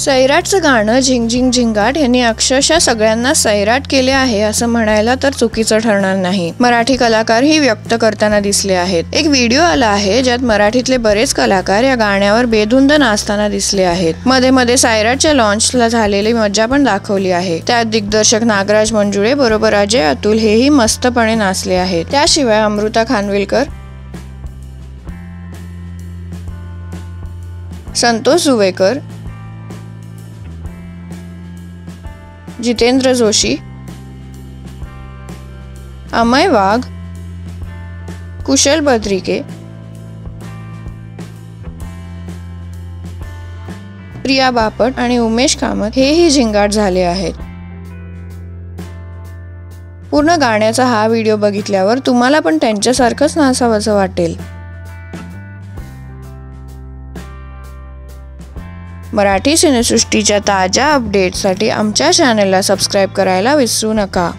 सैराटचं गाणं झिंग झिंग झिंगाट यांनी अक्षरशः सगळ्यांना सैराट केले आहे असं म्हणायला तर चुकीचं ठरणार नाही। मराठी कलाकार ही व्यक्त करताना दिसले आहेत। एक व्हिडिओ आला आहे ज्यात मराठीतले बरेच कलाकार या गाण्यावर बेधुंद नाचताना दिसले आहेत। मध्ये मध्ये सैराटच्या लॉन्चला झालेली मज्जा पण दाखवली आहे। त्यात दिग्दर्शक नागराज मंजुळे बरोबर अजय अतुल हेही मस्तपणे नाचले आहेत। त्याशिवाय अमृता खानविलकर, संतोष जुवेकर, जितेंद्र जोशी, अमय वाघ, कुशल बद्रिके, प्रिया बापट आणि उमेश कामत हेही झिंगाट झाले आहेत। पूर्ण गाण्याचा हा व्हिडिओ बघितल्यावर तुम्हाला पण त्यांच्यासारखंच नाचावंसं वाटेल। मराठी सिनेसृष्टीच्या ताज्या अपडेट्ससाठी आमच्या चॅनलला सबस्क्राईब करायला विसरू नका।